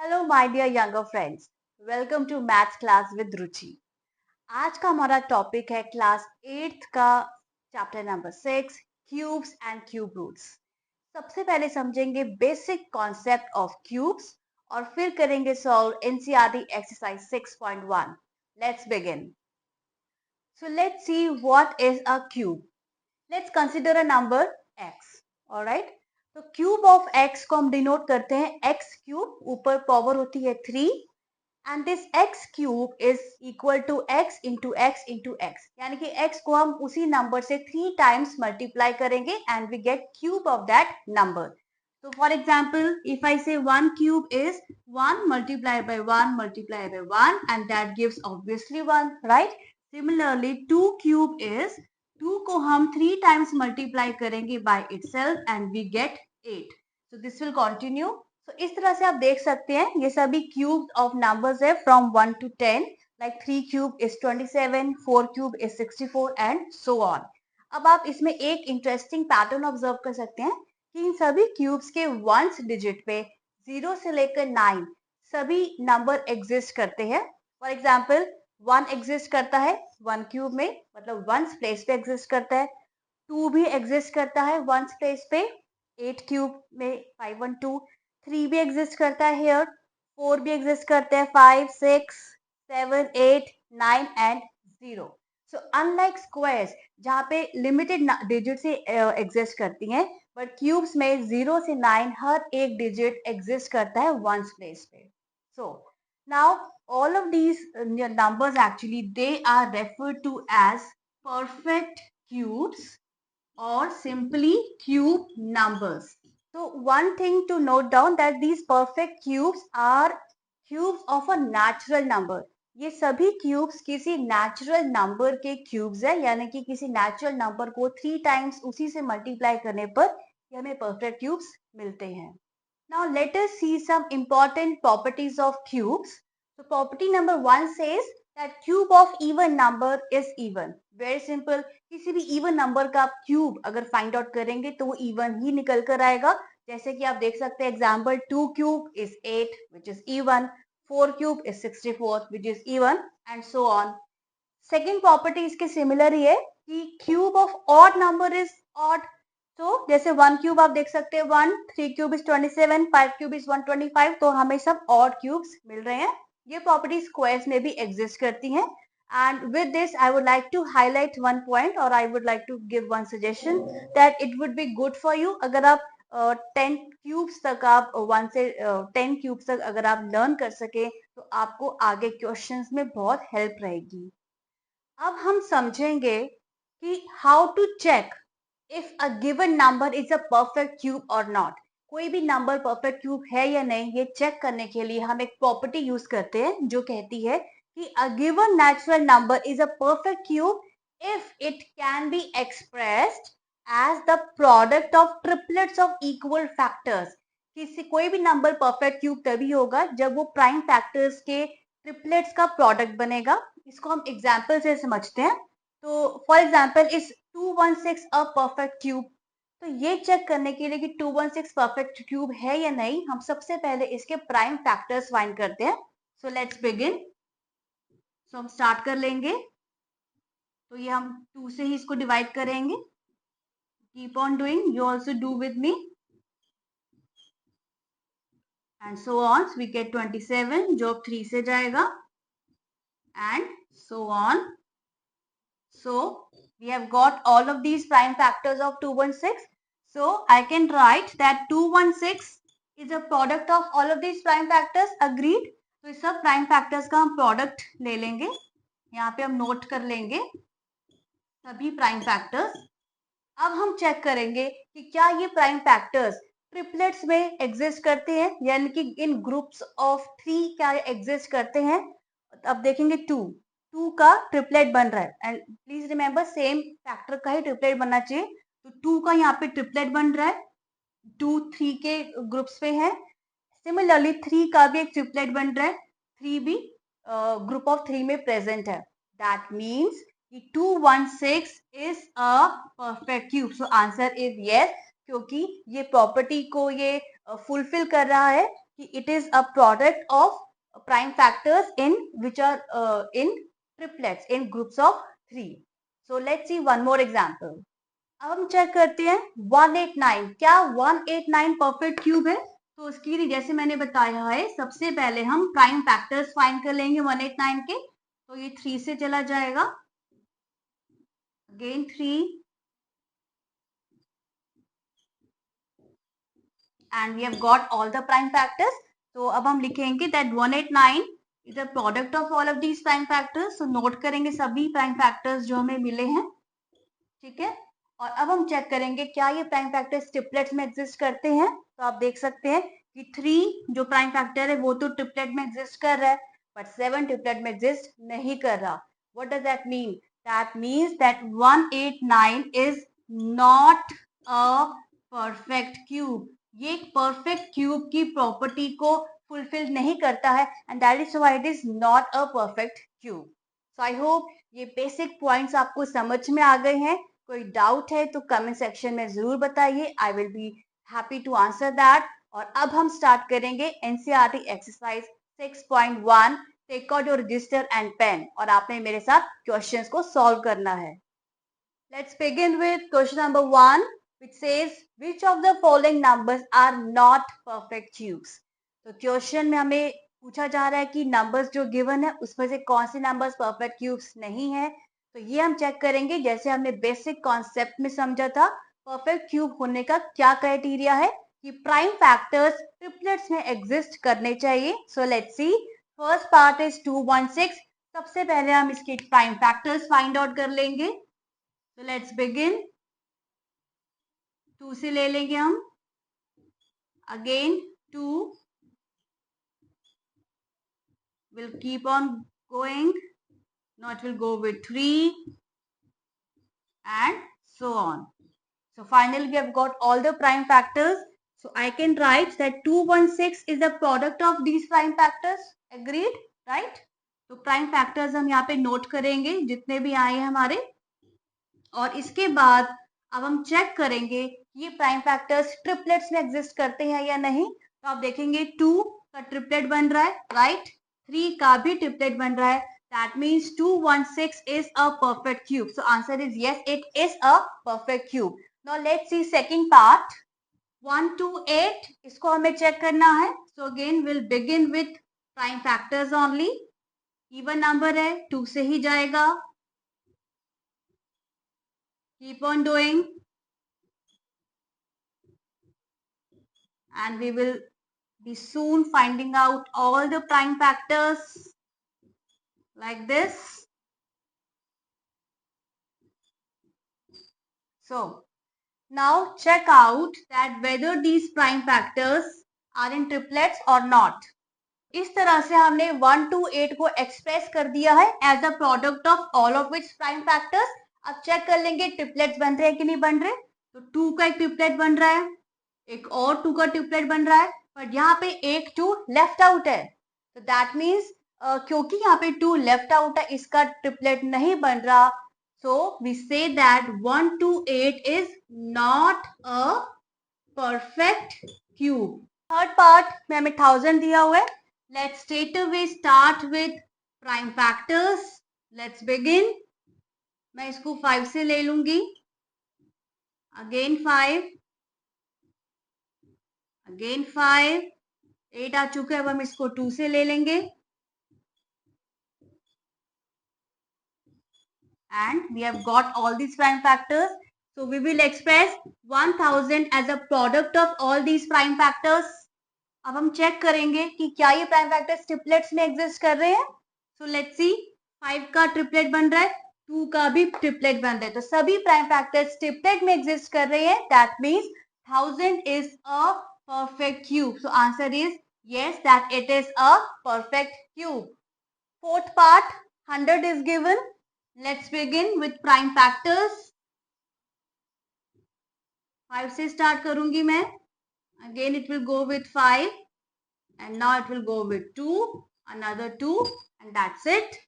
Hello my dear younger friends, welcome to maths class with Ruchi. आज का हमारा topic है क्लास 8th का chapter number 6, cubes and cube roots. सबसे पहले समझेंगे बेसिक कॉन्सेप्ट ऑफ क्यूब्स और फिर करेंगे solve NCERT exercise 6.1। Let's begin. So let's see what is a cube. Let's consider a number x. Alright. तो cube of x को हम denote करते हैं x क्यूब, ऊपर पावर होती है 3 and this x cube is equal to x into x, यानी कि x को हम उसी नंबर से 3 टाइम्स मल्टीप्लाई करेंगे and we get cube of that number. So for example, if I say 1 cube is 1 multiplied by 1 multiplied by 1 and that gives obviously 1, right? Similarly, 2 cube is 2 को हम 3 times multiply करेंगे by itself and we get 8. So this will continue. So इस तरह से आप देख सकते हैं ये सभी cubes of numbers है from 1 to 10. Like 3 cube is 27, 4 cube is 64 and so on. अब आप इसमें एक interesting pattern observe कर सकते हैं कि इन सभी क्यूब्स के वंस डिजिट पे 0 से लेकर 9 सभी नंबर एग्जिस्ट करते हैं. फॉर एग्जाम्पल 1 एग्जिस्ट करता है 1 क्यूब में, मतलब वंस प्लेस पे एग्जिस्ट करता है. 2 भी एग्जिस्ट करता है वंस प्लेस पे 8 क्यूब में 512. 3 भी एग्जिस्ट करता है हियर. 4 भी एग्जिस्ट करते हैं 5 6 7 8 9 एंड 0. सो अनलाइक स्क्वायर्स जहाँ पे लिमिटेड डिजिट से एग्जिस्ट करती हैं, बट क्यूब्स में 0 से 9 हर एक डिजिट एग्जिस्ट करता है वंस प्लेस पे. So now all of these numbers actually they are referred to as perfect cubes or simply cube numbers. So one thing to note down that these perfect cubes are cubes of a natural number. ये सभी cubes किसी natural number के cubes है, यानी कि किसी natural number को 3 times उसी से मल्टीप्लाई करने पर ये हमें परफेक्ट क्यूब्स मिलते हैं. Now let us see some important properties of cubes. So property number 1 says that cube of even number is even. Very simple. किसी भी even number का आप cube अगर find out करेंगे तो वो even ही निकल कर आएगा. जैसे कि आप देख सकते हैं example 2 cube is 8 which is even. 4 cube is 64 which is even and so on. Second property इसके similar ही है कि cube of odd number is odd. तो जैसे 1 क्यूब आप देख सकते हैं 1, 3 क्यूब इज 27, 5 क्यूब इज 125, तो हमें सब ऑड क्यूब्स मिल रहे हैं. ये प्रॉपर्टी स्क्वायर्स में भी एग्जिस्ट करती हैं. And with this I would like to highlight one point और I would like to give one suggestion that it would be good for you अगर आप 10 क्यूब्स तक आप 1 से 10 क्यूब्स तक अगर आप लर्न कर सके तो आपको आगे क्वेश्चंस में बहुत हेल्प रहेगी. अब हम समझेंगे कि how to check if a given number is a perfect cube और नॉट. कोई भी नंबर परफेक्ट क्यूब है या नहीं ये चेक करने के लिए हम एक प्रॉपर्टी यूज करते हैं जो कहती है कि a given natural number is a perfect cube if it can be expressed as the product of triplets of equal factors. किसी कोई भी नंबर परफेक्ट क्यूब तभी होगा जब वो प्राइम फैक्टर्स के ट्रिपलेट्स का प्रोडक्ट बनेगा. इसको हम एग्जाम्पल से समझते हैं. तो फॉर एग्जाम्पल इस 216 अ परफेक्ट क्यूब. तो ये चेक करने के लिए कि 216 परफेक्ट क्यूब है या नहीं हम सबसे पहले इसके प्राइम फैक्टर्स फाइंड करते हैं. So let's begin. सो हम स्टार्ट कर लेंगे. तो ये हम 2 से ही इसको डिवाइड करेंगे. Keep on doing, you also do with me and so on. We get 27 जो 3 से जाएगा and so on. So we have got all of these prime factors of 216. So I can write that 216 is a product of all of these prime factors. Agreed? तो इस सब prime factors का हम product ले लेंगे. यहाँ पे हम नोट कर लेंगे सभी prime factors. अब हम चेक करेंगे कि क्या ये prime factors ट्रिपलेट्स में एग्जिस्ट करते हैं, यानी कि इन ग्रुप्स ऑफ 3 क्या एग्जिस्ट करते हैं. अब देखेंगे 2 का ट्रिपलेट बन रहा है and please remember same factor का ही ट्रिपलेट बनना चाहिए. तो 2 का यहाँ पे ट्रिपलेट बन रहा है. 2 3 के ग्रुप्स पे है. सिमिलरली 3 का भी एक ट्रिपलेट बन रहा है. 3 भी ग्रुप ऑफ 3 में प्रेजेंट है. दैट मीन्स कि 216 is a perfect cube. So answer is yes, क्योंकि ये प्रॉपर्टी को ये फुलफिल कर रहा है कि it is a product of prime factors in which are in triplets in groups of 3. So let's see one more example. अब हम चेक करते हैं 189, क्या 189 परफेक्ट क्यूब है? तो उसके लिए जैसे मैंने बताया है, सबसे पहले हम प्राइम फैक्टर्स फाइंड कर लेंगे 189 के। तो ये 3 से चला जाएगा, again 3 and we have got all the prime factors. तो अब हम लिखेंगे that 189 is the product of all of these prime factors. So note करेंगे सभी प्राइम फैक्टर्स जो हमें मिले हैं, ठीक है। और अब हम चेक करेंगे क्या ये प्राइम फैक्टर्स ट्रिपलेट्स में एग्जिस्ट करते हैं। तो आप देख सकते हैं कि 3 जो प्राइम फैक्टर है वो तो ट्रिपलेट में एग्जिस्ट कर रहा है, बट 7 ट्रिपलेट में एग्जिस्ट नहीं कर रहा। What does that mean? That means that 189 is not a perfect cube. ये एक परफेक्ट क्यूब की प्रॉपर्टी को फुलफिल नहीं करता है, and that is why it is not a perfect cube. So I hope ये बेसिक पॉइंट्स आपको समझ में आ गए हैं। कोई डाउट है तो कमेंट सेक्शन में जरूर बताइए, I will be happy to answer that. और अब हम स्टार्ट करेंगे NCERT exercise 6.1। Take out your register and pen और आपने मेरे साथ क्वेश्चंस को सॉल्व करना है। Let's begin with question number 1 which says which of the following numbers are not perfect cubes। तो क्वेश्चन में हमें पूछा जा रहा है कि नंबर्स जो गिवन है उसमें से कौन से नंबर्स परफेक्ट क्यूब्स नहीं है। तो ये हम चेक करेंगे जैसे हमने बेसिक कॉन्सेप्ट में समझा था। परफेक्ट क्यूब होने का क्या क्राइटेरिया है कि प्राइम फैक्टर्स ट्रिपलेट्स में एग्जिस्ट करने चाहिए। So let's see, first part is 216। सबसे पहले हम इसके प्राइम फैक्टर्स फाइंड आउट कर लेंगे। सो लेट्स बिगिन, 2 से ले लेंगे हम, again 2 will keep on going, now it will go with 3 and so on. So finally we have got all the prime factors. So I can write that 216 is the product of these prime factors. Agreed, right? तो prime factors हम यहाँ पे note करेंगे जितने भी आए हैं हमारे, और इसके बाद अब हम चेक करेंगे ये प्राइम फैक्टर्स ट्रिपलेट्स में एग्जिस्ट करते हैं या नहीं। तो आप देखेंगे 2 का ट्रिपलेट बन रहा है, राइट, 3 का भी ट्रिपलेट बन रहा है। That means 216 is a perfect cube. So answer is yes, it is a perfect cube. Now let's see second part 128, इसको हमें चेक करना है। So again will begin with prime factors only. Even number है, 2 से ही जाएगा, keep on doing and we will be soon finding out all the prime factors like this. So now check out that whether these prime factors are in triplets or not. इस तरह से हमने 1 to 8 को express कर दिया है as a product of all of which prime factors. अब check कर लेंगे ट्रिपलेट्स बन रहे हैं कि नहीं बन रहे। तो 2 का एक ट्रिपलेट बन रहा है, एक और 2 का ट्रिपलेट बन रहा है, पर यहाँ पे एक 2 लेफ्ट आउट है। तो दैट मीन्स क्योंकि यहाँ पे 2 लेफ्ट आउट है, इसका ट्रिपलेट नहीं बन रहा। So we say that 1 to 8 is not a perfect cube. Third part में हमें 1000 दिया हुआ है। Let's straight away start with prime factors. Let's begin. मैं इसको 5 से ले लूंगी, अगेन 5, अगेन 5, 8 आ चुका है। अब हम इसको 2 से ले लेंगे and we have got all these prime factors. So we will express 1000 as a product of all these prime factors. अब हम चेक करेंगे कि क्या ये प्राइम फैक्टर्स ट्रिपलेट्स में एग्जिस्ट कर रहे हैं। सो लेट्स सी, 5 का ट्रिपलेट बन रहा है, 2 का भी ट्रिपलेट बन रहा है, तो सभी प्राइम फैक्टर्स ट्रिपलेट में एग्जिस्ट कर रहे हैं। That means 1000 is a perfect cube. So answer is yes, that it is a perfect cube. Fourth part 100 is given. Let's begin with prime factors. 5 से स्टार्ट करूंगी मैं, again it will go with 5 and now it will go with 2, another 2 and that's it.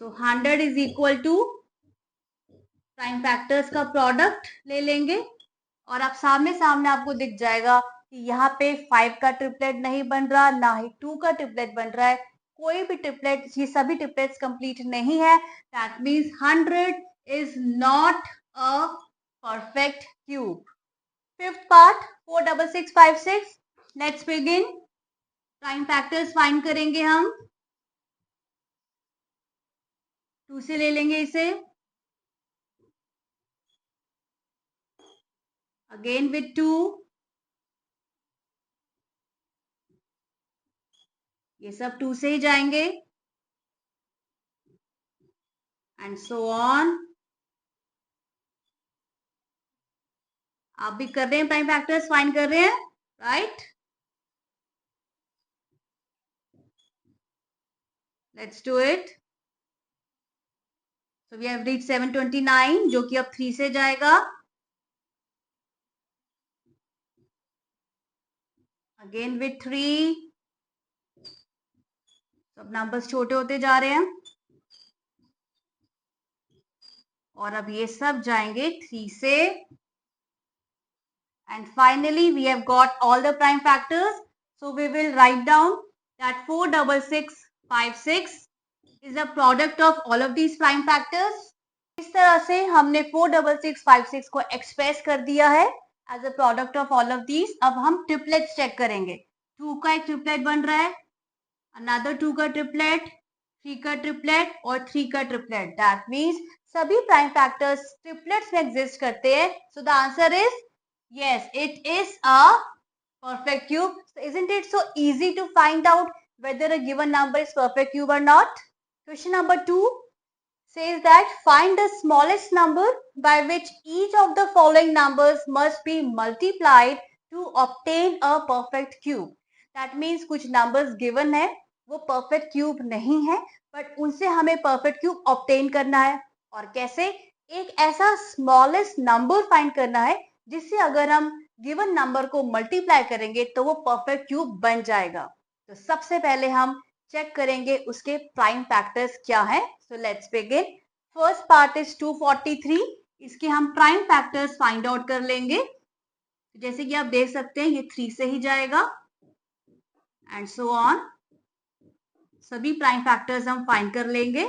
So 100 is equal to prime factors का product ले लेंगे और अब सामने सामने आपको दिख जाएगा कि कि यहाँ पे 5 का ट्रिपलेट नहीं बन रहा, ना ही 2 का ट्रिपलेट बन रहा है, कोई भी ट्रिपलेट, ये सभी ट्रिपलेट्स कंप्लीट नहीं है, that means 100 is not a perfect cube. Fifth part 46656. Let's begin. Prime factors find करेंगे हम. 2 से ले लेंगे इसे. Again with 2. ये सब 2 से ही जाएंगे. And so on. आप भी कर रहे हैं, प्राइम फैक्टर्स फाइंड कर रहे हैं, right? Let's do it. So we have reach 729, जो कि अब 3 से जाएगा. Again with 3. सब नंबर्स छोटे होते जा रहे हैं और अब ये सब जाएंगे 3 से. And finally, we have got all the prime factors. So we will write down that 46656 is a product of all of these prime factors. इस तरह से हमने 46656 को एक्सप्रेस कर दिया है as a product of all of these. अब हम ट्रिपलेट्स चेक करेंगे. 2 का एक ट्रिपलेट बन रहा है, अनदर 2 का ट्रिपलेट, 3 का ट्रिपलेट और 3 का ट्रिपलेट. दैट मीन्स सभी प्राइम फैक्टर्स ट्रिपलेट्स में एग्जिस्ट करते हैं. So the answer is yes, it is a perfect cube. So isn't it so easy to find out whether a given number is perfect cube or not? Question number 2 says that find the smallest number by which each of the following numbers must be multiplied to obtain a perfect cube. That means कुछ numbers given है, वो perfect cube नहीं है, but उनसे हमें perfect cube obtain करना है. और कैसे? एक ऐसा smallest number find करना है जिससे अगर हम गिवन नंबर को मल्टीप्लाई करेंगे तो वो परफेक्ट क्यूब बन जाएगा. तो सबसे पहले हम चेक करेंगे उसके प्राइम फैक्टर्स क्या है. So let's begin. First part is 243. इसके हम प्राइम फैक्टर्स फाइंड आउट कर लेंगे. जैसे कि आप देख सकते हैं ये 3 से ही जाएगा एंड सो ऑन. सभी प्राइम फैक्टर्स हम फाइंड कर लेंगे.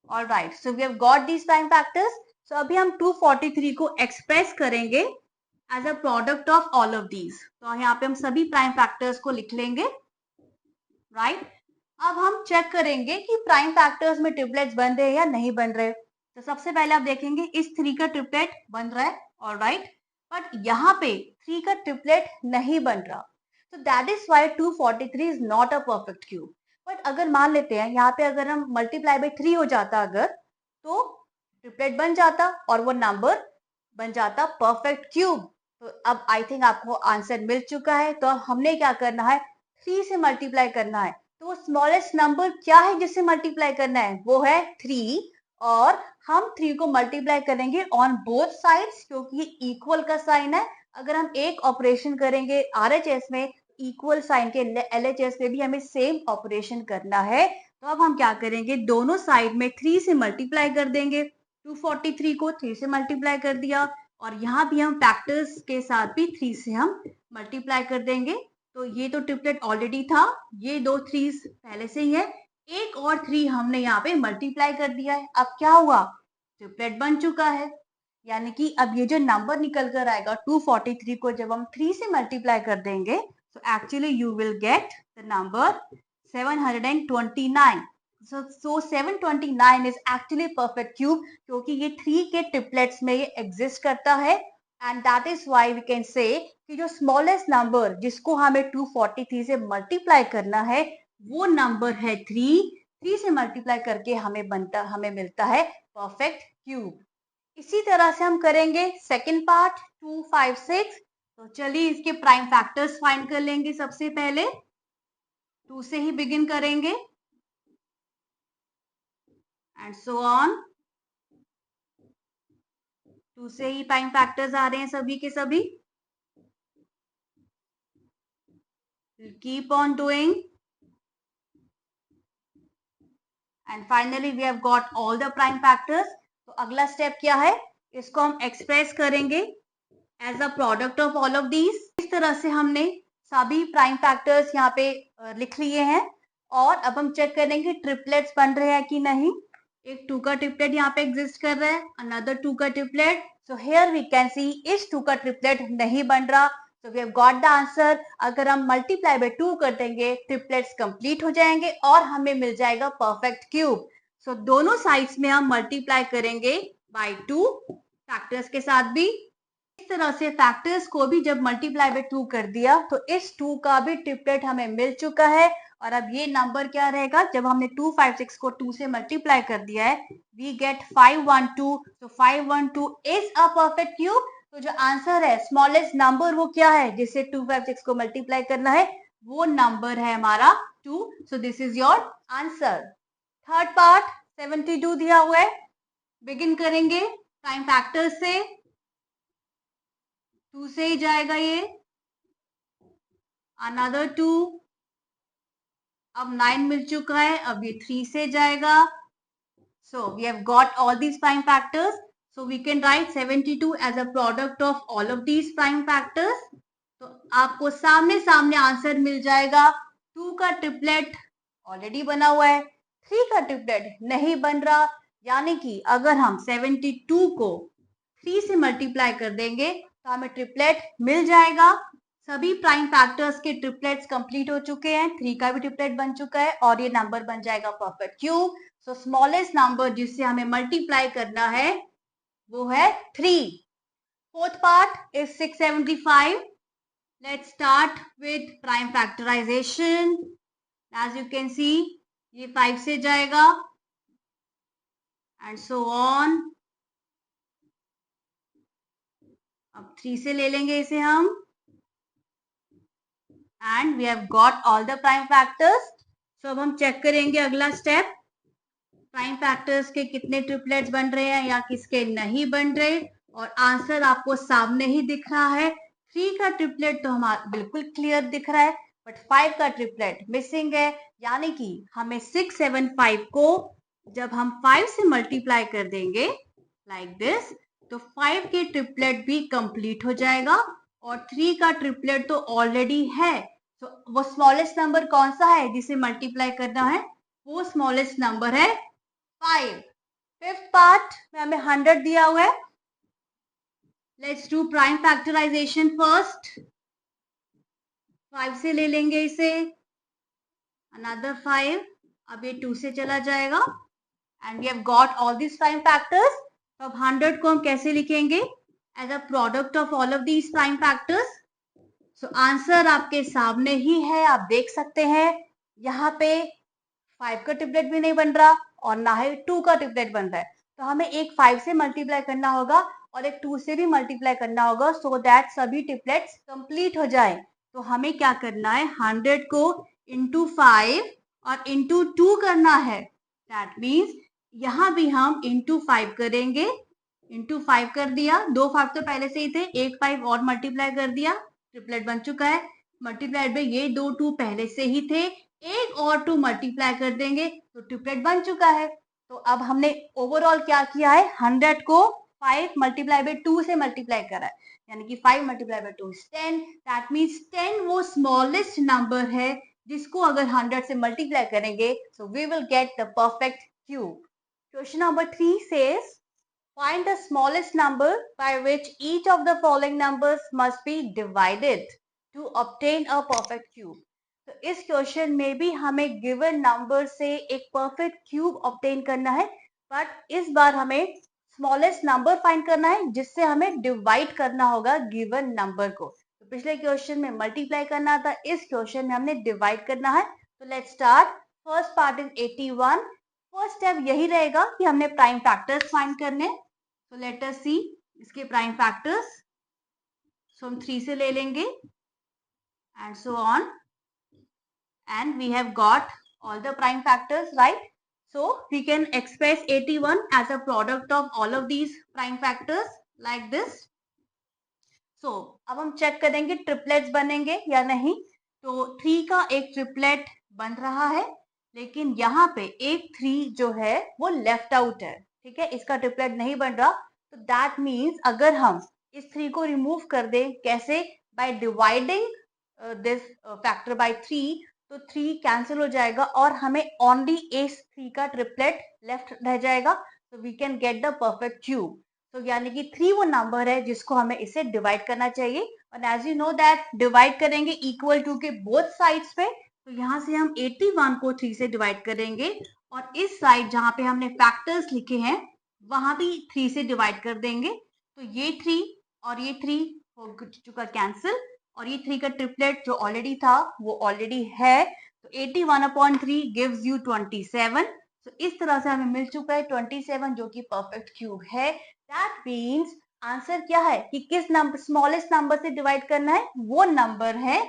Alright, so we have got these prime factors. So अभी हम 243 को एक्सप्रेस करेंगे as a product of all of these. तो यहाँ पे हम सभी प्राइम फैक्टर्स को लिख लेंगे, राइट? अब हम चेक करेंगे कि प्राइम फैक्टर्स में ट्रिपलेट्स बन रहे हैं या नहीं बन रहे. तो सबसे पहले आप देखेंगे इस 3 का ट्रिपलेट बन रहा है, ऑलराइट, बट यहाँ पे 3 का ट्रिपलेट नहीं बन रहा. तो that is why 243 is not a perfect cube. But अगर मान लेते हैं यहाँ पे अगर हम मल्टीप्लाई बाई 3 हो जाता अगर, तो ट्रिपलेट बन जाता और वो नंबर बन जाता परफेक्ट क्यूब. तो अब आई थिंक आपको आंसर मिल चुका है. तो हमने क्या करना है, 3 से मल्टीप्लाई करना है. तो वो स्मॉलेस्ट नंबर क्या है जिससे मल्टीप्लाई करना है, वो है 3. और हम 3 को मल्टीप्लाई करेंगे ऑन बोथ साइड्स क्योंकि ये इक्वल का साइन है. अगर हम एक ऑपरेशन करेंगे RHS में इक्वल साइन के LHS में भी हमें सेम ऑपरेशन करना है. तो अब हम क्या करेंगे, दोनों साइड में 3 से मल्टीप्लाई कर देंगे. 243 को 3 से मल्टीप्लाई कर दिया और यहाँ भी हम फैक्टर्स के साथ भी 3 से हम मल्टीप्लाई कर देंगे. तो ये तो ट्रिपलेट ऑलरेडी था, ये 2 3 पहले से ही है, एक और 3 हमने यहाँ पे मल्टीप्लाई कर दिया है. अब क्या हुआ, ट्रिपलेट बन चुका है. यानी कि अब ये जो नंबर निकल कर आएगा 243 को जब हम 3 से मल्टीप्लाई कर देंगे तो actually you will get the number 729. So 729 is actually perfect cube क्योंकि ये 3 के ट्रिपलेट्स में ये एग्जिस्ट करता है. And that is why we can say कि जो स्मॉलेस्ट नंबर जिसको हमें 243 से मल्टीप्लाई करना है वो नंबर है 3. 3 से मल्टीप्लाई करके हमें मिलता है परफेक्ट क्यूब. इसी तरह से हम करेंगे सेकेंड पार्ट 256. तो चलिए इसके प्राइम फैक्टर्स फाइंड कर लेंगे. सबसे पहले 2 से ही बिगिन करेंगे एंड सो ऑन. 2 से ही प्राइम फैक्टर्स आ रहे हैं सभी के सभी. Keep on doing and finally we have got all the prime factors. तो अगला स्टेप क्या है, इसको हम एक्सप्रेस करेंगे as a product of all of these. इस तरह से हमने सभी प्राइम फैक्टर्स यहाँ पे लिख लिए हैं और अब हम चेक करेंगे ट्रिपलेट्स बन रहे हैं कि नहीं। एक 2 का ट्रिपलेट यहाँ पे एग्जिस्ट कर रहा है, अनदर 2 का triplet. So here we can see इस 2 का ट्रिपलेट नहीं बन रहा। So we have got the answer. अगर हम मल्टीप्लाई बाय 2 कर देंगे ट्रिपलेट्स कंप्लीट हो जाएंगे और हमें मिल जाएगा परफेक्ट क्यूब। सो दोनों साइड्स में हम मल्टीप्लाई करेंगे बाय 2 फैक्टर्स के साथ भी। इस तरह से फैक्टर्स को भी जब मल्टीप्लाई बाय 2 कर दिया तो इस 2 का भी ट्रिपलेट हमें मिल चुका है। और अब ये नंबर क्या रहेगा, जब हमने 256 को 2 से मल्टीप्लाई कर दिया है, वी गेट 512। तो 512 इज अ परफेक्ट क्यूब। तो जो आंसर है स्मॉलेस्ट नंबर वो क्या है जिससे 256 को मल्टीप्लाई करना है, वो नंबर है हमारा 2। So this is your answer. Third part 72 दिया हुआ है। बिगिन करेंगे प्राइम फैक्टर से। 2 से ही जाएगा ये, अनदर 2। अब 9 मिल चुका है, अब ये 3 से जाएगा। So we have got all these prime factors. So we can write 72 as a product of all of these prime factors. तो आपको सामने सामने आंसर मिल जाएगा। 2 का ट्रिपलेट ऑलरेडी बना हुआ है, 3 का ट्रिपलेट नहीं बन रहा। यानी कि अगर हम 72 को 3 से मल्टीप्लाई कर देंगे तो हमें ट्रिपलेट मिल जाएगा। सभी प्राइम फैक्टर्स के ट्रिपलेट्स कंप्लीट हो चुके हैं, 3 का भी ट्रिपलेट बन चुका है और ये नंबर बन जाएगा परफेक्ट क्यूब। सो स्मॉलेस्ट नंबर जिससे हमें मल्टीप्लाई करना है वो है 3। Fourth part is 675। Let's start with prime factorization. As you can see, ये 5 से जाएगा and so on. अब 3 से ले लेंगे इसे हम and we have got all the prime factors. So अब हम चेक करेंगे अगला स्टेप, प्राइम फैक्टर्स के कितने ट्रिपलेट्स बन रहे हैं या किसके नहीं बन रहे। और आंसर आपको सामने ही दिख रहा है। 3 का ट्रिपलेट तो हमारा बिल्कुल क्लियर दिख रहा है, बट 5 का ट्रिपलेट मिसिंग है। यानी कि हमें 675 को जब हम 5 से मल्टीप्लाई कर देंगे लाइक दिस, तो 5 के ट्रिपलेट भी कंप्लीट हो जाएगा और 3 का ट्रिपलेट तो ऑलरेडी है। तो वो स्मॉलेस्ट नंबर कौन सा है जिसे मल्टीप्लाई करना है, वो स्मॉलेस्ट नंबर है 5। फिफ्थ पार्ट में हमें 100 दिया हुआ है। Let's do prime factorization first. 5 से ले लेंगे इसे, अनदर 5। अब ये 2 से चला जाएगा and we have got all this prime factors. तो अब 100 को हम कैसे लिखेंगे, as a product of all of these prime factors. So answer आपके सामने ही है, आप देख सकते हैं। यहाँ पे 5 का ट्रिपलेट भी नहीं बन रहा और ना ही 2 का ट्रिपलेट बन रहा है। तो हमें एक 5 से मल्टीप्लाई करना होगा और एक 2 से भी मल्टीप्लाई करना होगा सो दैट सभी ट्रिपलेट्स कंप्लीट हो जाए। तो हमें क्या करना है, 100 को इंटू 5 और इंटू 2 करना है। दैट मीन्स यहाँ भी हम इंटू 5 करेंगे। इंटू 5 कर दिया, 2 5 तो पहले से ही थे, एक 5 और मल्टीप्लाई कर दिया, ट्रिपलेट बन चुका है। मल्टीप्लाइड में ये 2 2 पहले से ही थे, एक और 2 मल्टीप्लाई कर देंगे तो ट्रिपलेट बन चुका है। तो अब हमने ओवरऑल क्या किया है, 100 को 5 मल्टीप्लाई बाय 2 से मल्टीप्लाई करा है, यानी कि 5 multiply by 2 is 10। That means 10 वो स्मॉलेस्ट नंबर है जिसको अगर 100 से मल्टीप्लाई करेंगे so we will get the perfect cube. Question number 3 says find the smallest number by which each of the following numbers must be divided to obtain a perfect cube. तो इस question में भी हमें given number से एक perfect cube obtain करना है, but इस बार हमें स्मॉलेस्ट नंबर फाइंड करना है जिससे हमें डिवाइड करना होगा गिवन नंबर को। तो पिछले क्वेश्चन में मल्टीप्लाई करना था, इस क्वेश्चन में हमने डिवाइड करना है। तो let's start. First part is 81। First step यही रहेगा कि हमने प्राइम फैक्टर्स फाइंड करने। तो लेट अस सी इसके प्राइम फैक्टर्स। सो हम 3 से ले लेंगे and so on and we have got all the prime factors, right? So we can express 81 as a product of all of these prime factors like this. So अब हम check करेंगे triplets बनेंगे या नहीं। तो 3 का एक ट्रिपलेट बन रहा है, लेकिन यहाँ पे एक 3 जो है वो लेफ्ट आउट है, ठीक है, इसका ट्रिपलेट नहीं बन रहा। तो दैट मीन्स अगर हम इस 3 को रिमूव कर दे, कैसे? By dividing this factor by 3, तो 3 कैंसिल हो जाएगा और हमें ओनली इस 3 का ट्रिपलेट लेफ्ट रह जाएगा, तो we can get the perfect cube. तो यानी कि 3 वो नंबर है जिसको हमें इसे डिवाइड करना चाहिए। और as you know that divide करेंगे इक्वल टू के बोथ साइड्स पे, तो यहाँ से हम 81 को 3 से डिवाइड करेंगे और इस साइड जहाँ पे हमने फैक्टर्स लिखे हैं वहां भी 3 से डिवाइड कर देंगे। तो ये 3 और ये 3 हो चुका कैंसिल, और ये 3 का ट्रिपलेट जो ऑलरेडी था वो ऑलरेडी है, तो 81/3 गिव्स यू 27। तो इस तरह से हमें मिल चुका है 27 जो कि परफेक्ट क्यूब है। दैट मीन्स आंसर क्या है कि किस नंबर, स्मॉलेस्ट नंबर से डिवाइड करना है, वो नंबर है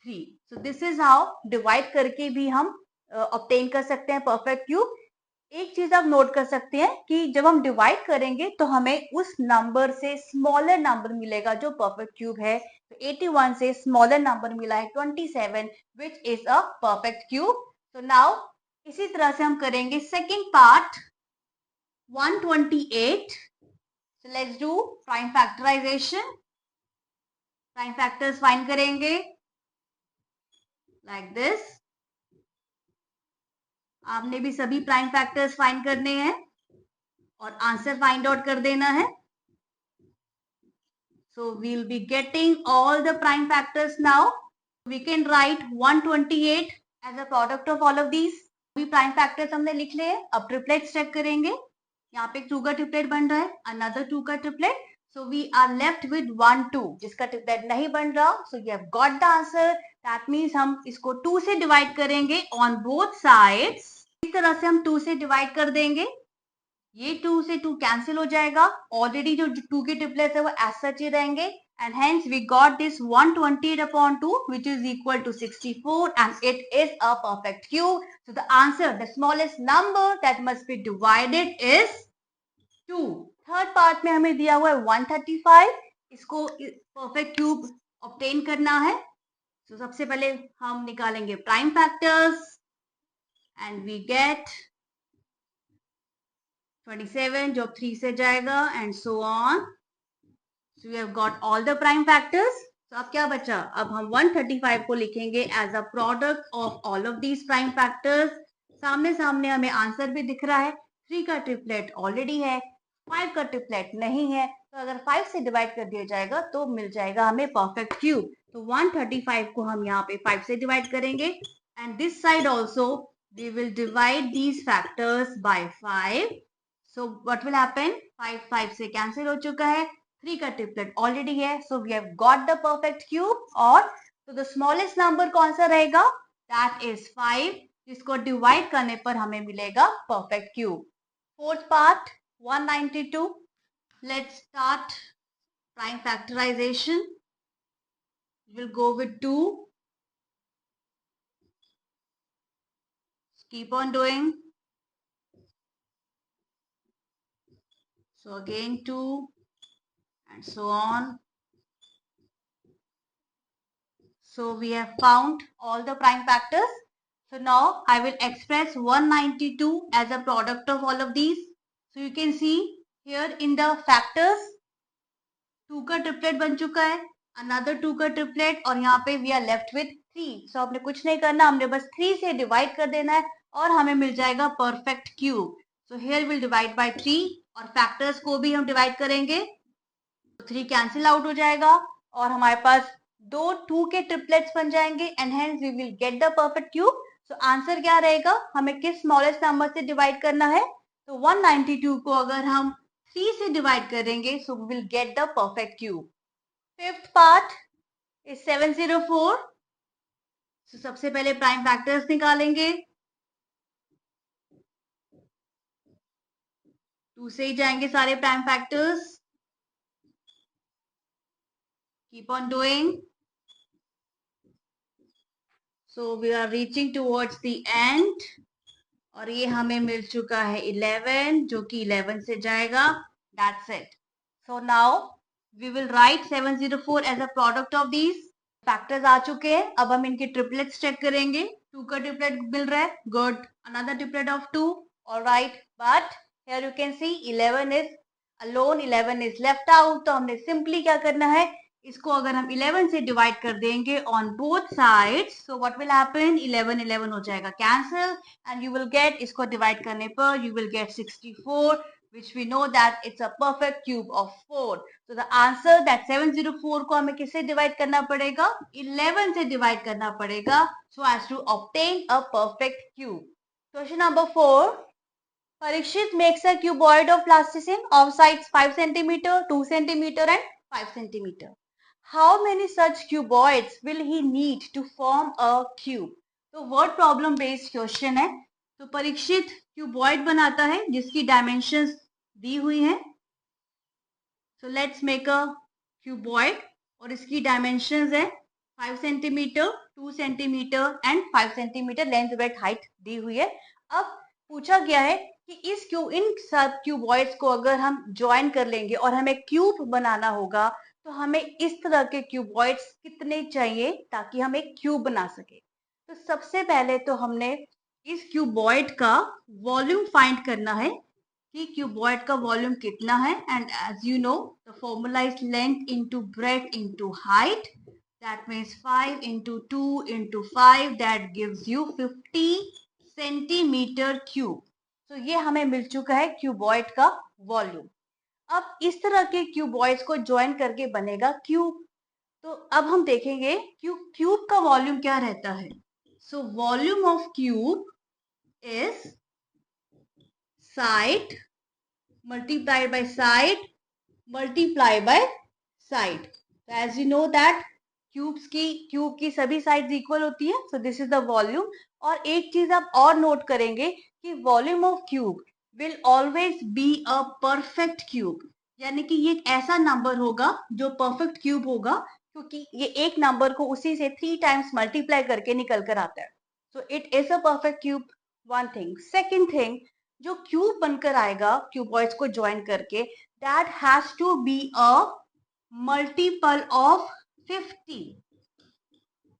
3। So this is how divide करके भी हम ऑब्टेन कर सकते हैं परफेक्ट क्यूब। एक चीज आप नोट कर सकते हैं कि जब हम डिवाइड करेंगे तो हमें उस नंबर से स्मॉलर नंबर मिलेगा जो परफेक्ट क्यूब है। तो 81 से स्मॉलर नंबर मिला है 27 which is a perfect cube. तो नाउ इसी तरह से हम करेंगे second part 128। So let's do prime factorization. Prime factors find करेंगे like this. आपने भी सभी प्राइम फैक्टर्स फाइंड करने हैं और आंसर फाइंड आउट कर देना है। So we'll be getting all the prime factors now. We can write 128 as a product of all of these. अभी प्राइम फैक्टर्स हमने लिख लिए, अब ट्रिपलेट्स चेक करेंगे। यहाँ पे 2 का ट्रिपलेट बन रहा है, अनदर 2 का triplet, so we are left with 1 2। जिसका ट्रिपलेट नहीं बन रहा, so you have got the answer. That means हम इसको 2 से डिवाइड करेंगे ऑन बोथ साइड्स। इस तरह से हम 2 से डिवाइड कर देंगे, ये 2 से 2 कैंसिल हो जाएगा, ऑलरेडी जो 2 के ट्रिपलेट्स है वो एज सच ही रहेंगे, and hence we got this 128/2 which is equal to 64 and it is a perfect cube. So the answer, the smallest number that must be divided is 2. Third part में हमें दिया हुआ है 135, इसको perfect cube obtain करना है। तो सबसे पहले हम निकालेंगे prime factors and we get 27 जो 3 से जाएगा and so on. So we have got all the prime factors. So अब क्या बचा, अब हम 135 को लिखेंगे as a product of all of these prime factors. सामने सामने हमें आंसर भी दिख रहा है, 3 का ट्रिपलेट ऑलरेडी है, 5 का ट्रिपलेट नहीं है, तो अगर 5 से डिवाइड कर दिया जाएगा तो मिल जाएगा हमें परफेक्ट क्यूब। तो 135 को हम यहाँ पे 5 से डिवाइड करेंगे and this side also we will divide these factors by 5. So what will happen, 5 से कैंसिल हो चुका है, 3 का ट्रिपलेट ऑलरेडी है, so we have got the perfect cube. और तो द स्मॉलेस्ट नंबर कौन सा रहेगा, दैट इज 5, जिसको डिवाइड करने पर हमें मिलेगा perfect cube. Fourth part 192, let's start prime factorization. Will go with 2, keep on doing. So again 2 and so on. So we have found all the prime factors. So now I will express 192 as a product of all of these. So you can see here in the factors 2 का triplet बन चुका है, another 2 का triplet, और यहाँ पे we are left with 3. So हमने कुछ नहीं करना, हमने बस 3 से डिवाइड कर देना है और हमें मिल जाएगा perfect cube. So here we'll divide by 3 और फैक्टर्स को भी हम डिवाइड करेंगे, तो 3 कैंसिल आउट हो जाएगा और हमारे पास 2 के ट्रिपलेट्स बन जाएंगे and hence we will get the perfect cube. So answer क्या रहेगा, हमें किस स्मॉलेस्ट नंबर से डिवाइड करना है, तो 192 को अगर हम 3 से डिवाइड करेंगे so we will get the perfect cube. Fifth part is 704। So सबसे पहले प्राइम फैक्टर्स निकालेंगे, 2 से ही जाएंगे सारे prime factors. Keep on doing. So we are reaching towards the end और ये हमें मिल चुका है 11 जो कि 11 से जाएगा। That's it. So now we will write 704 as a product of these factors आ चुके हैं। अब हम इनके ट्रिपलेट्स चेक करेंगे, 2 का ट्रिपलेट मिल रहा है, good, another triplet of 2, all right, but here you can see 11 is alone 11 is left out, तो हमने सिंपली क्या करना है, इसको अगर हम 11 से डिवाइड कर देंगे on both sides, so what will happen, 11 11 हो जाएगा cancel and you will get, इसको डिवाइड करने पर you will get 64, which we know that it's a perfect cube of 4. So the answer that 704 को हमें किससे डिवाइड करना पड़ेगा, 11 से डिवाइड करना पड़ेगा, so as to obtain a perfect cube. Question number 4. Parikshit makes a cuboid of plasticine of sides 5 centimeter, 2 centimeter and 5 centimeter. How many such cuboids will he need to form a cube? तो word problem based question है. तो Parikshit cuboid बनाता है जिसकी dimensions दी हुई हैं. So let's make a cuboid और इसकी डायमेंशंस है 5 centimetre, 2 centimetre and 5 centimetre length width height दी हुई है. अब पूछा गया है कि इन सब क्यूबॉइड्स को अगर हम ज्वाइन कर लेंगे और हमें क्यूब बनाना होगा, तो हमें इस तरह के क्यूबॉइड्स कितने चाहिए ताकि हम एक क्यूब बना सके. तो सबसे पहले तो हमने इस क्यूबॉइड का वॉल्यूम फाइंड करना है कि क्यूबॉइड का वॉल्यूम कितना है. And as you know the formula is length into breadth into height, that means 5 into 2 into 5, that gives you 50 centimetre cube. तो ये हमें मिल चुका है क्यूबॉइड का वॉल्यूम. अब इस तरह के क्यूबॉइड्स को ज्वाइन करके बनेगा क्यूब. तो अब हम देखेंगे क्यूब का वॉल्यूम क्या रहता है. So volume of cube is side multiplied by side multiplied by side. So as you know that cube की सभी साइड्स इक्वल होती है. So this is the volume. और एक चीज आप और नोट करेंगे कि volume of cube will always be a perfect cube, यानी कि ये एक ऐसा नंबर होगा जो परफेक्ट क्यूब होगा, क्योंकि ये एक नंबर को उसी से 3 टाइम्स मल्टीप्लाई करके निकल कर आता है. So it is a perfect cube. One thing. Second thing, जो क्यूब बनकर आएगा क्यूबॉइड्स को ज्वाइन करके, that has to be a multiple of 50.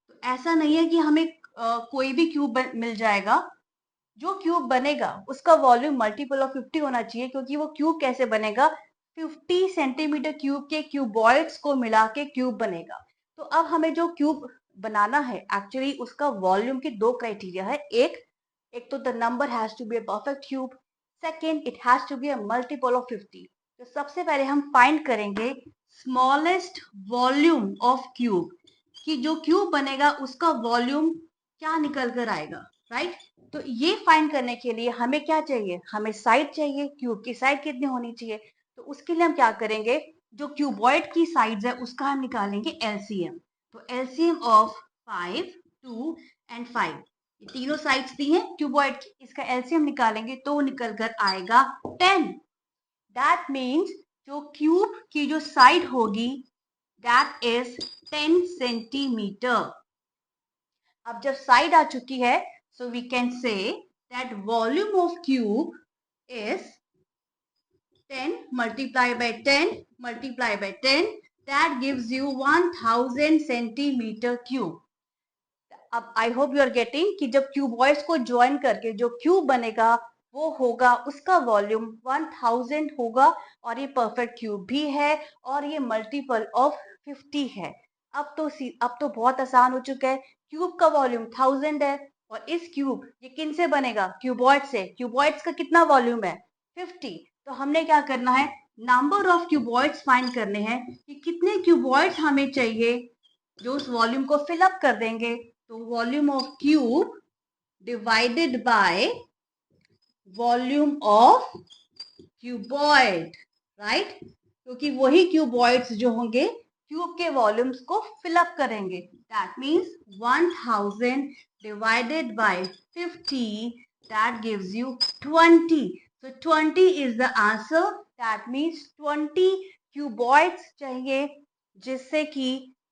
तो ऐसा नहीं है कि हमें कोई भी क्यूब मिल जाएगा. जो क्यूब बनेगा उसका वॉल्यूम मल्टीपल ऑफ 50 होना चाहिए, क्योंकि वो क्यूब कैसे बनेगा, 50 सेंटीमीटर क्यूब के क्यूबॉइड्स को मिला के क्यूब बनेगा. तो अब हमें जो क्यूब बनाना है, एक्चुअली उसका वॉल्यूम की 2 क्राइटेरिया है. एक तो the number has to be a perfect cube, second it has to be a multiple of 50. तो सबसे पहले हम फाइंड करेंगे स्मॉलेस्ट वॉल्यूम ऑफ क्यूब, कि जो क्यूब बनेगा उसका वॉल्यूम क्या निकल कर आएगा, राइट. तो ये फाइंड करने के लिए हमें क्या चाहिए, हमें साइड चाहिए. क्यूब की साइड कितनी होनी चाहिए, तो उसके लिए हम क्या करेंगे, जो क्यूबॉइड की साइड्स है उसका हम निकालेंगे एलसीएम. तो एलसीएम ऑफ 5, 2 एंड 5, ये तीनों साइड्स दी हैं क्यूबॉइड की, इसका एलसीएम निकालेंगे तो निकल कर आएगा 10. दैट मीन्स जो क्यूब की जो साइड होगी दैट इज 10 सेंटीमीटर. अब जब साइड आ चुकी है, so we can say that volume of cube is 10 multiplied by 10 multiplied by 10, that gives you 1000 centimeter cube. अब I hope you are getting कि जब क्यूबॉइड्स को ज्वाइन करके जो क्यूब बनेगा वो होगा, उसका वॉल्यूम 1000 होगा, और ये परफेक्ट क्यूब भी है और ये मल्टीपल ऑफ 50 है. अब तो बहुत आसान हो चुका है. क्यूब का वॉल्यूम 1000 है और इस क्यूब ये किन से बनेगा, क्यूबॉइड से. क्यूबॉइड्स का कितना वॉल्यूम है, 50. तो हमने क्या करना है, नंबर ऑफ क्यूबॉइड्स फाइंड करने हैं कि कितने क्यूबॉइड्स हमें चाहिए जो उस वॉल्यूम को फिल अप कर देंगे. तो volume of cube divided by volume of cuboid, right. क्योंकि वही क्यूबॉइड्स जो होंगे क्यूब के वॉल्यूम्स को फिल अप करेंगे. That means 1000 divided by 50, that gives you 20. So 20 is the answer. That means 20 cuboids चाहिए जिससे कि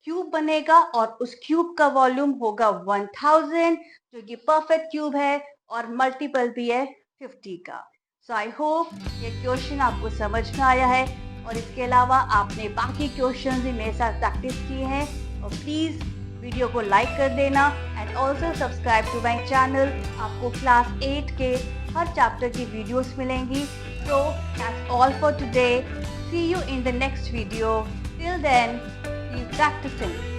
क्यूब बनेगा और उस क्यूब का वॉल्यूम होगा 1000, जो कि परफेक्ट क्यूब है और मल्टीपल भी है 50 का. सो आई होप ये क्वेश्चन आपको समझ में आया है, और इसके अलावा आपने बाकी क्वेश्चन भी मेरे साथ प्रैक्टिस किए हैं. और प्लीज वीडियो को लाइक कर देना and also subscribe to my channel. आपको क्लास 8 के हर चैप्टर की वीडियोस मिलेंगी. So that's all for today. See you in the next video. Till then, keep practicing.